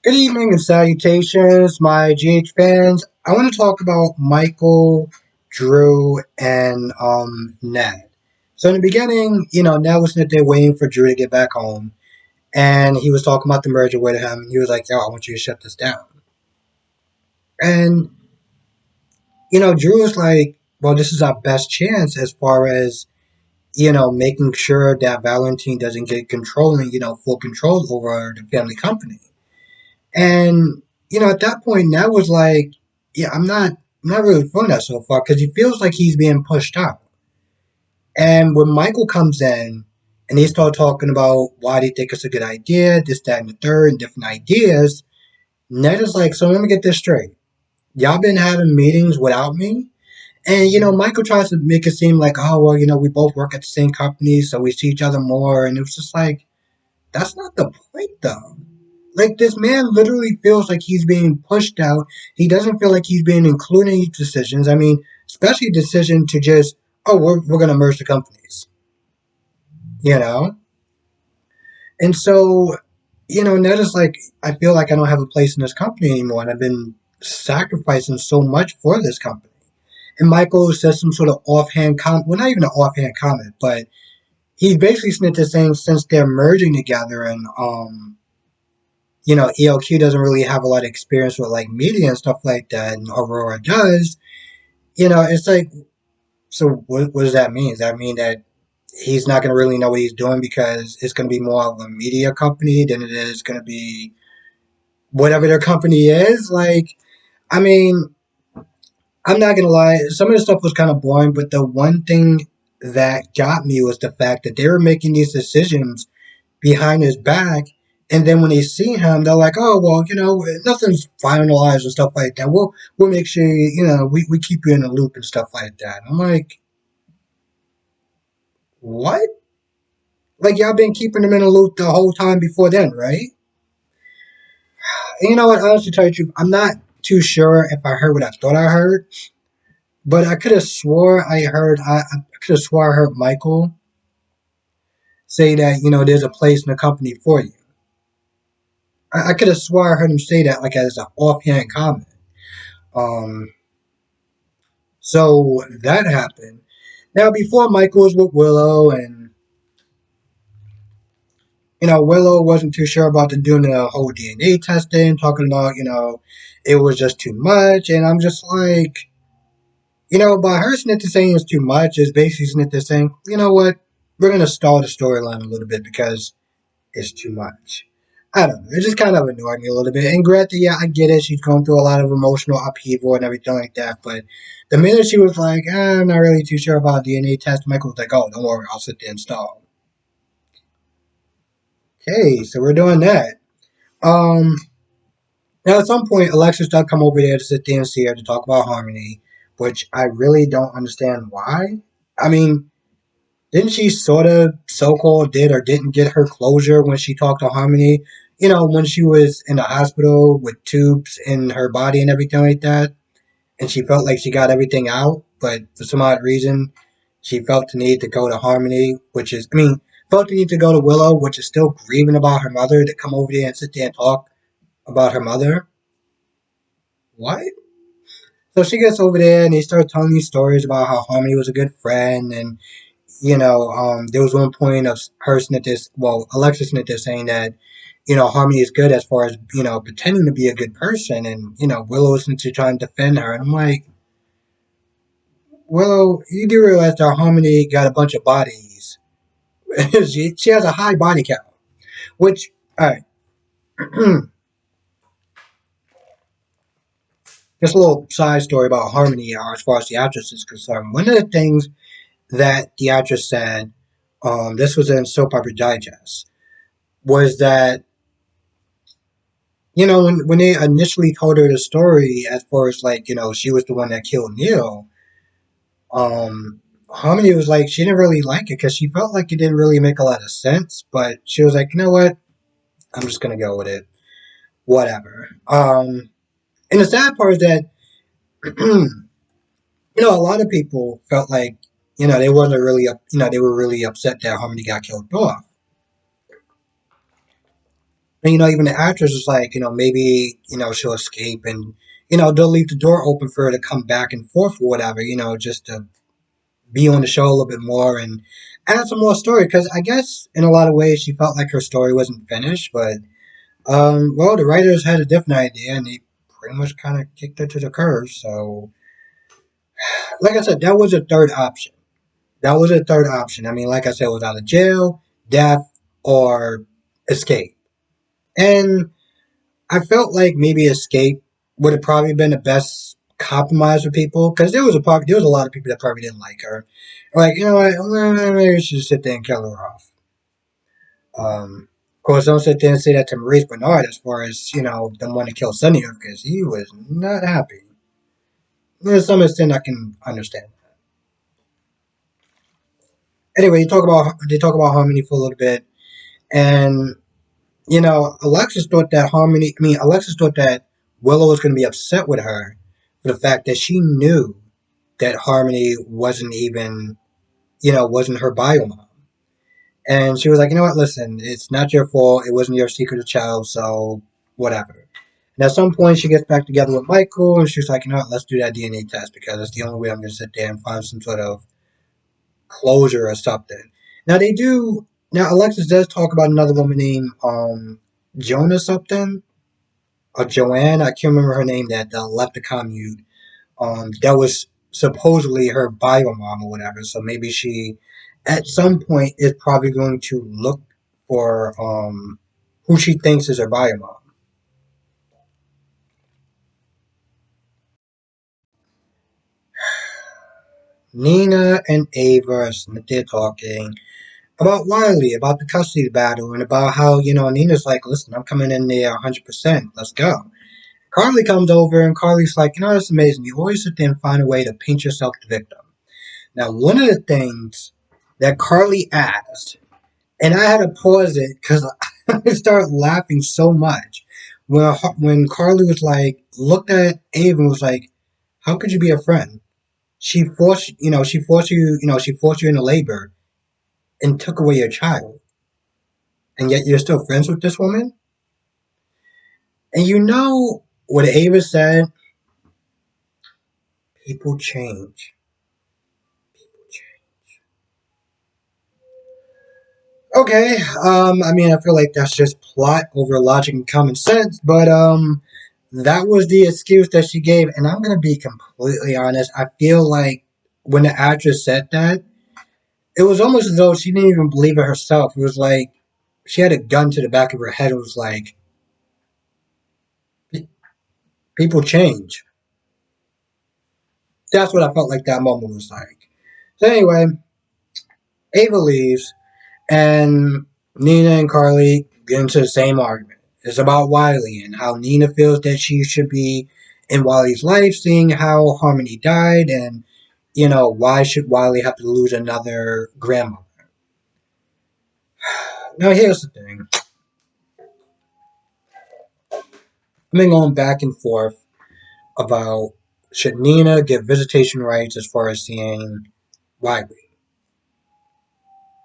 Good evening and salutations, my GH fans. I want to talk about Michael, Drew, and Ned. So in the beginning, Ned was sitting there waiting for Drew to get back home, and he was talking about the merger with him. He was like, "Yo, I want you to shut this down." And Drew was like, "Well, this is our best chance as far as making sure that Valentine doesn't get controlling, full control over the family company." And at that point, Ned was like, "Yeah, I'm not really feeling that so far because he feels like he's being pushed out." And when Michael comes in and they start talking about why they think it's a good idea, this, that, and the third, and different ideas, Ned is like, "So let me get this straight. Y'all been having meetings without me?" And Michael tries to make it seem like, "Oh well, we both work at the same company, so we see each other more." And it was just like, that's not the point, though. Like, this man literally feels like he's being pushed out. He doesn't feel like he's being included in these decisions. I mean, especially a decision to just, oh, we're going to merge the companies, you know? And so, Ned is like, I feel like I don't have a place in this company anymore, and I've been sacrificing so much for this company. And Michael says some sort of offhand comment, well, not even an offhand comment, but he's basically saying since they're merging together and, ELQ doesn't really have a lot of experience with like media and stuff like that, and Aurora does. It's like, so what does that mean? Does that mean that he's not going to really know what he's doing because it's going to be more of a media company than it is going to be whatever their company is? Like, I mean, I'm not going to lie, some of the stuff was kind of boring, but the one thing that got me was the fact that they were making these decisions behind his back. And then when they see him, they're like, "Oh well, nothing's finalized and stuff like that. We'll make sure we keep you in the loop and stuff like that." I'm like, what? Like y'all been keeping him in the loop the whole time before then, right? And you know what? Honestly, to tell you the truth, I'm not too sure if I heard what I thought I heard, but I could have swore I could have swore I heard Michael say that there's a place in the company for you. I could have swore I heard him say that like as an offhand comment. Um, So that happened. Now, before Michael was with Willow, and Willow wasn't too sure about doing the whole DNA testing, talking about it was just too much, and I'm just like, by her snitch saying it's too much is basically snitch saying, you know what, we're gonna stall the storyline a little bit because it's too much. I don't know. It just kind of annoyed me a little bit. And Greta, yeah, I get it. She's going through a lot of emotional upheaval and everything like that. But the minute she was like, I'm not really too sure about DNA test, Michael was like, oh, don't worry, I'll sit there and stall. Okay, so we're doing that. Um, Now, at some point, Alexis does come over there to sit there and see her to talk about Harmony, which I really don't understand why. I mean, didn't she sort of so-called did or didn't get her closure when she talked to Harmony? When she was in the hospital with tubes in her body and everything like that, and she felt like she got everything out, but for some odd reason, she felt the need to go to Harmony, which is, I mean, felt the need to go to Willow, which is still grieving about her mother, to come over there and sit there and talk about her mother. What? So she gets over there and they start telling these stories about how Harmony was a good friend and there was one point of her Snittis, well, Alexis Snittis saying that, Harmony is good as far as, pretending to be a good person. And, Willow is Snittis trying to defend her. And I'm like, Willow, you do realize that Harmony got a bunch of bodies. she has a high body count. Which, alright, just a little side story about Harmony as far as the actress is concerned. One of the things that the actress said, this was in Soap Opera Digest, was that when they initially told her the story, as far as like, she was the one that killed Neil, Harmony was like, she didn't really like it because she felt like it didn't really make a lot of sense, but she was like, you know what? I'm just going to go with it. Whatever. And the sad part is that, a lot of people felt like, they wasn't really, they were really upset that Harmony got killed off. And even the actress is like, maybe she'll escape and they'll leave the door open for her to come back and forth or whatever, just to be on the show a little bit more and add some more story. Because I guess in a lot of ways she felt like her story wasn't finished, but well, the writers had a different idea and they pretty much kind of kicked her to the curb. So, like I said, that was a third option. That was a third option. I mean, like I said, it was either jail, death, or escape. And I felt like maybe escape would have probably been the best compromise for people because there was a lot of people that probably didn't like her. Like, you know what, maybe we should just sit there and kill her off. Of course, don't sit there and say that to Maurice Bernard as far as them wanting to kill Sonny because he was not happy. There's some extent I can understand. Anyway, they talk about Harmony for a little bit, and Alexis thought that Willow was going to be upset with her for the fact that she knew that Harmony wasn't even, wasn't her bio mom. And she was like, you know what, listen, it's not your fault. It wasn't your secret child, so whatever. And at some point, she gets back together with Michael, and she's like, you know what, let's do that DNA test because it's the only way I'm going to sit there and find some sort of closure or something. Now, they do. Now, Alexis does talk about another woman named Jonah something, or Joanne. I can't remember her name that left the commune. That was supposedly her bio mom or whatever. So maybe she, at some point, is probably going to look for who she thinks is her bio mom. Nina and Ava are they're talking about Wiley, about the custody battle, and about how Nina's like, listen, I'm coming in there 100%. Let's go. Carly comes over and Carly's like, that's amazing. You always sit there and find a way to paint yourself the victim. Now, one of the things that Carly asked, and I had to pause it because I started laughing so much when Carly was like, looked at Ava and was like, "How could you be a friend? She forced you into labor and took away your child, and yet you're still friends with this woman." And what Ava said? People change. Okay, I mean, I feel like that's just plot over logic and common sense, but that was the excuse that she gave, and I'm gonna be completely honest. I feel like when the actress said that, it was almost as though she didn't even believe it herself. It was like she had a gun to the back of her head. It was like people change. That's what I felt like that moment was like. So anyway, Ava leaves, and Nina and Carly get into the same argument. It's about Wiley and how Nina feels that she should be in Wiley's life, seeing how Harmony died, and why should Wiley have to lose another grandmother? Now here's the thing. I've been going back and forth about should Nina get visitation rights as far as seeing Wiley.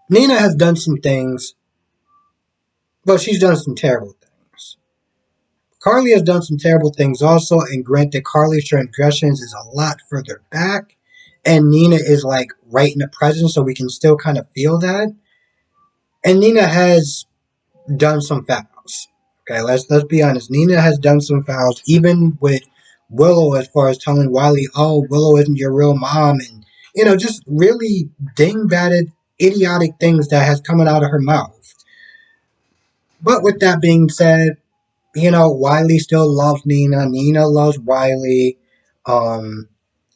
Nina has done some things, but she's done some terrible things. Carly has done some terrible things also, and granted, Carly's transgressions is a lot further back, and Nina is like right in the present, so we can still kind of feel that. And Nina has done some fouls. Okay, let's be honest. Nina has done some fouls, even with Willow, as far as telling Wiley, "Oh, Willow isn't your real mom," and just really dingbatted, idiotic things that has coming out of her mouth. But with that being said, Wiley still loves Nina. Nina loves Wiley. Um,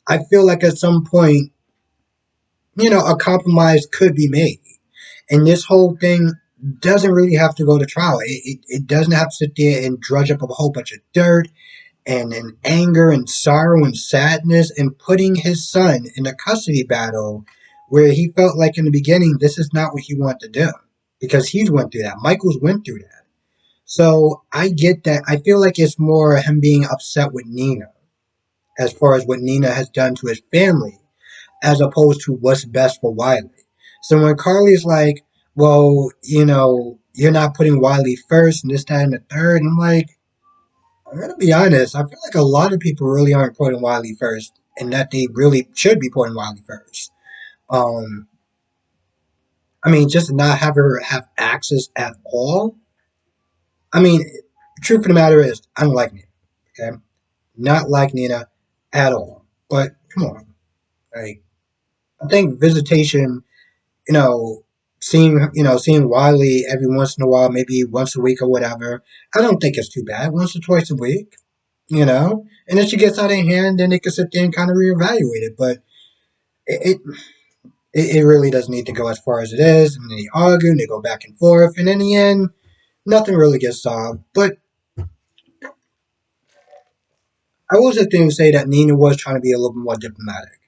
I feel like at some point, a compromise could be made. And this whole thing doesn't really have to go to trial. It doesn't have to sit there and drudge up a whole bunch of dirt and anger and sorrow and sadness and putting his son in a custody battle where he felt like in the beginning this is not what he wanted to do because he's went through that. Michael's went through that. So I get that. I feel like it's more him being upset with Nina as far as what Nina has done to his family as opposed to what's best for Wiley. So when Carly's like, well, you're not putting Wiley first and this, that, and the third. And I'm like, I'm gonna be honest. I feel like a lot of people really aren't putting Wiley first, and that they really should be putting Wiley first. Um, I mean, just to not have her have access at all. I mean, truth of the matter is, I don't like Nina. Okay, not like Nina at all. But come on, like I think visitation, you know, seeing Wiley every once in a while, maybe once a week or whatever. I don't think it's too bad. Once or twice a week, and then she gets out of hand, then they can sit there and kind of reevaluate it. But it, it really doesn't need to go as far as it is. And they argue and they go back and forth. And in the end, nothing really gets solved. But I will just think say that Nina was trying to be a little bit more diplomatic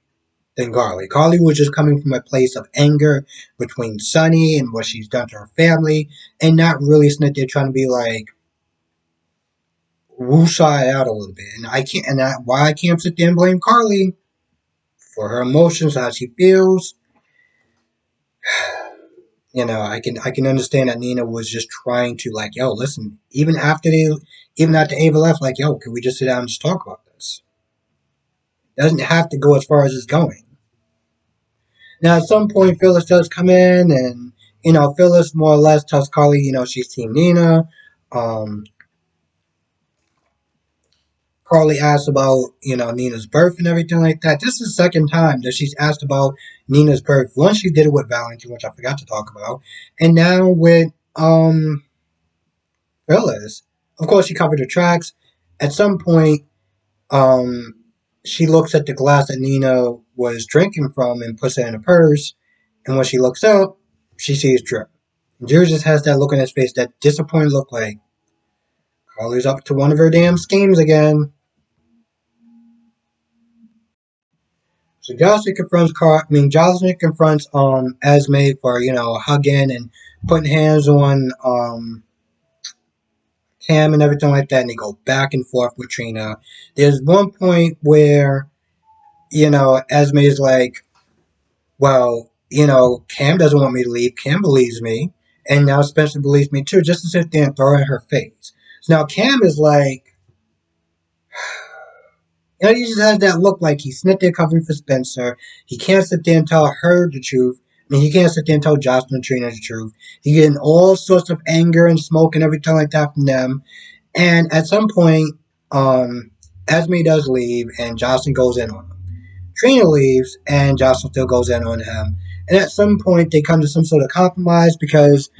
than Carly. Carly was just coming from a place of anger between Sunny and what she's done to her family, and not really sitting there trying to be like woosah it out a little bit. And I can't, why I can't sit there and blame Carly for her emotions, how she feels. I can understand that Nina was just trying to like, yo, listen, even after Ava left, like, yo, can we just sit down and just talk about this? It doesn't have to go as far as it's going. Now, at some point, Phyllis does come in, and Phyllis more or less tells Carly, she's Team Nina. Um, Carly asks about, Nina's birth and everything like that. This is the second time that she's asked about Nina's birth. Once she did it with Valentine, which I forgot to talk about, and now with Phyllis. Of course, she covered her tracks. At some point, um, she looks at the glass that Nina was drinking from and puts it in a purse. And when she looks up, she sees Drew. Drew just has that look on his face, that disappointed look like Carly's up to one of her damn schemes again. So Jocelyn confronts Esme for, hugging and putting hands on Cam and everything like that, and they go back and forth with Trina. There's one point where, Esme is like, well, Cam doesn't want me to leave. Cam believes me. And now Spencer believes me too, just to sit there and throw in her face. So now Cam is like, he just has that look like he's sitting there covering for Spencer. He can't sit there and tell her the truth. I mean, he can't sit there and tell Jocelyn and Trina the truth. He's getting all sorts of anger and smoke and everything like that from them. And at some point, Esme does leave, and Jocelyn goes in on him. Trina leaves, and Jocelyn still goes in on him. And at some point, they come to some sort of compromise because,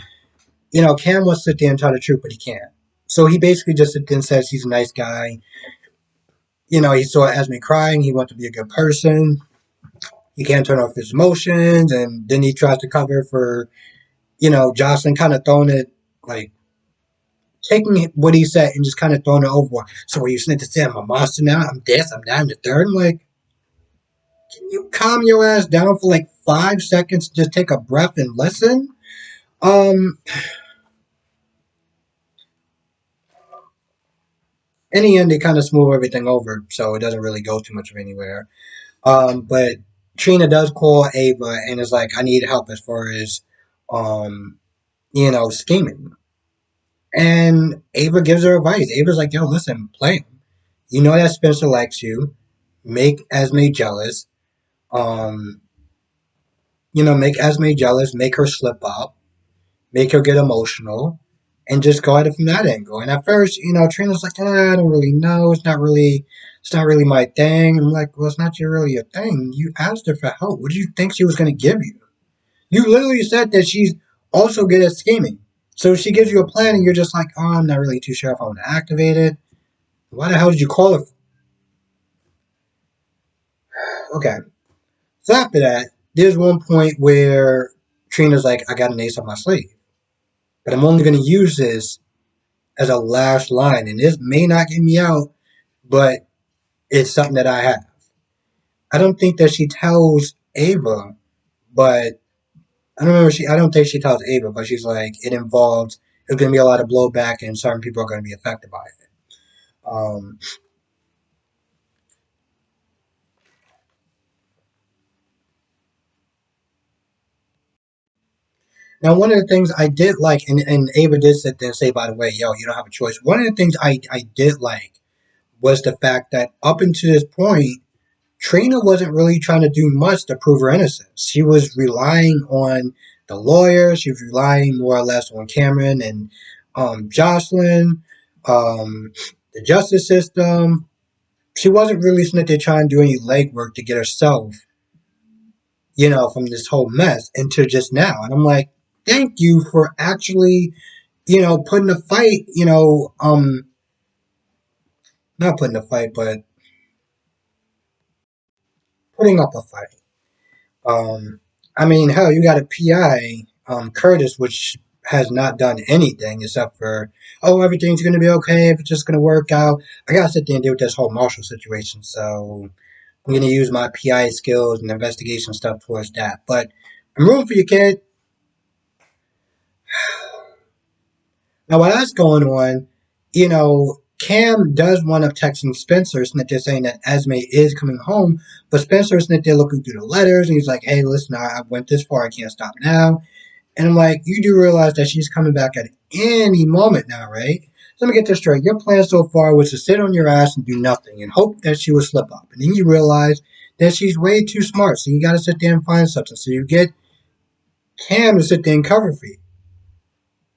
Cam wants to sit there and tell the truth, but he can't. So he basically just sits there and says he's a nice guy. He saw Esme crying. He wants to be a good person. He can't turn off his emotions. And then he tries to cover for, Jocelyn kind of throwing it, like, taking what he said and just kind of throwing it over. So are you sitting to say I'm a monster now? I'm this, I'm that, I'm the third. I'm like, can you calm your ass down for like 5 seconds? Just take a breath and listen. Um, in the end, they kind of smooth everything over, so it doesn't really go too much of anywhere. But Trina does call Ava and is like, I need help as far as, um, scheming. And Ava gives her advice. Ava's like, yo, listen, play him. You know that Spencer likes you. Make Esme jealous. Um, make Esme jealous, make her slip up, make her get emotional, and just go at it from that angle. And at first, Trina's like, I don't really know. It's not really my thing. I'm like, well, it's not really your thing. You asked her for help. What did you think she was going to give you? You literally said that she's also good at scheming. So she gives you a plan, and you're just like, oh, I'm not really too sure if I want to activate it. Why the hell did you call her? Okay. So after that, there's one point where Trina's like, I got an ace up my sleeve, but I'm only going to use this as a last line, and this may not get me out, but it's something that I have. I don't think that she tells Ava, but I don't think she tells Ava, but she's like, there's going to be a lot of blowback, and certain people are going to be affected by it. Um, Now, one of the things I did like, and Ava did sit there and say, by the way, yo, you don't have a choice. One of the things I did like was the fact that up until this point, Trina wasn't really trying to do much to prove her innocence. She was relying on the lawyer. She was relying more or less on Cameron and Jocelyn, um, the justice system. She wasn't really sitting there trying to do any legwork to get herself, from this whole mess into just now. And I'm like, thank you for actually, putting a fight, not putting a fight, but putting up a fight. I mean, hell, you got a PI, Curtis, which has not done anything except for, oh, everything's going to be okay if it's just going to work out. I got to sit there and deal with this whole Marshall situation, so I'm going to use my PI skills and investigation stuff towards that. But I'm rooting for you, kid. Now, while that's going on, Cam does want to texting Spencer, and that they're saying that Esme is coming home, but Spencer's that they're looking through the letters, and he's like, hey, listen, I went this far, I can't stop now. And I'm like, you do realize that she's coming back at any moment now, right? So let me get this straight. Your plan so far was to sit on your ass and do nothing and hope that she would slip up. And then you realize that she's way too smart, so you got to sit there and find something. So you get Cam to sit there and cover for you.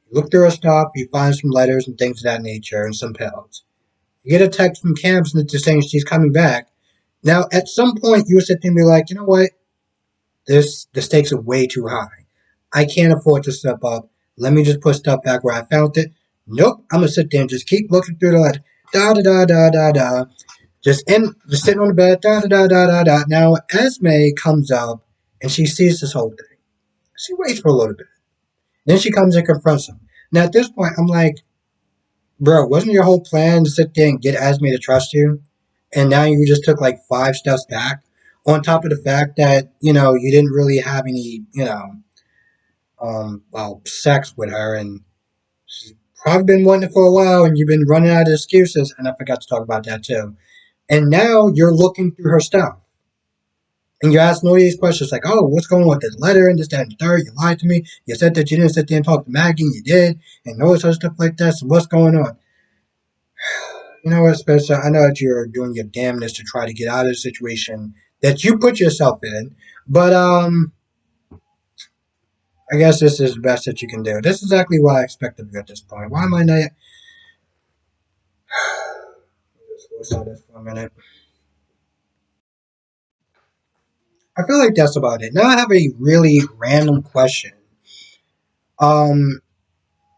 You look through her stuff, you find some letters and things of that nature and some pills. You get a text from Cam just saying she's coming back. Now, at some point, you would sit there and be like, you know what? The stakes are way too high. I can't afford to step up. Let me just put stuff back where I found it. Nope. I'm gonna sit there and just keep looking through the letter. Da da da da da da. Just sitting on the bed. Da da da da da da. Now Esme comes up and she sees this whole thing. She waits for a little bit. Then she comes and confronts him. Now at this point, I'm like, bro, wasn't your whole plan to sit there and get Esme to trust you? And now you just took like 5 steps back. On top of the fact that you didn't really have any sex with her, and she's probably been wanting it for a while, and you've been running out of excuses, and I forgot to talk about that too. And now you're looking through her stuff, and you're asking all these questions like, oh, what's going on with this letter, and this, that, and the third, you lied to me, you said that you didn't sit there and talk to Maggie, and you did, and all this other stuff like that, so what's going on? You know what, Spencer, I know that you're doing your damnness to try to get out of the situation that you put yourself in, but, I guess this is the best that you can do. This is exactly what I expected of you at this point. Why am I not? Just voice out this for a minute. I feel like that's about it. Now I have a really random question. Um,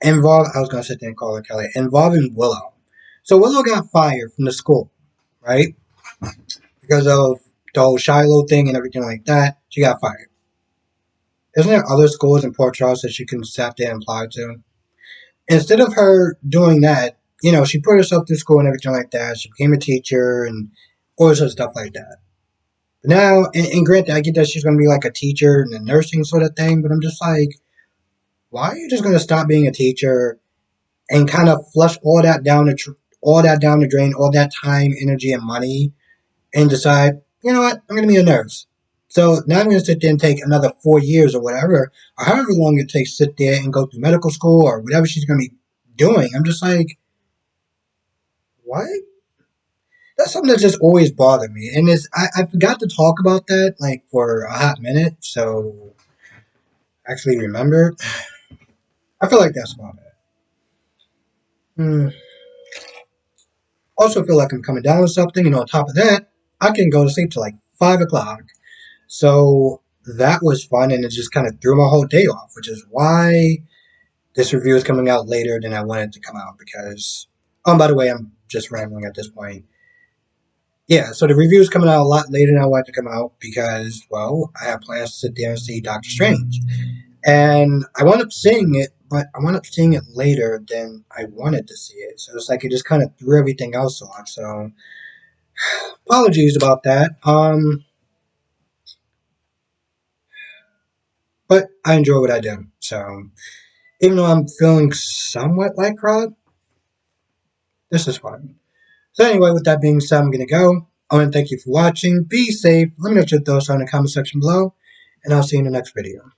I was gonna sit there and call her Kelly. Involving Willow. So Willow got fired from the school, right? Because of the whole Shiloh thing and everything like that. She got fired. Isn't there other schools in Port Charles that she can sit there and apply to? Instead of her doing that, she put herself through school and everything like that. She became a teacher and all this other stuff like that. But now, and granted, I get that she's going to be like a teacher and a nursing sort of thing, but I'm just like, why are you just going to stop being a teacher and kind of flush all that down the drain, all that time, energy, and money, and decide, you know what, I'm going to be a nurse. So now I'm going to sit there and take another 4 years or whatever, or however long it takes to sit there and go through medical school or whatever she's going to be doing. I'm just like, what? That's something that just always bothered me. And I forgot to talk about that like for a hot minute, so actually remember. I feel like that's about it. Hmm. Also feel like I'm coming down with something, and on top of that, I can go to sleep till like 5 o'clock. So that was fun, and it just kind of threw my whole day off, which is why this review is coming out later than I wanted to come out because. Oh, by the way, I'm just rambling at this point. Yeah, so the review is coming out a lot later than I wanted to come out because, well, I have plans to sit there and see Doctor Strange. And I wound up seeing it, but I wound up seeing it later than I wanted to see it. So it's like it just kind of threw everything else off. So apologies about that. But I enjoy what I do. So even though I'm feeling somewhat like crap, this is fun. So anyway, with that being said, I'm going to go. I want to thank you for watching. Be safe. Let me know what your thoughts are in the comment section below. And I'll see you in the next video.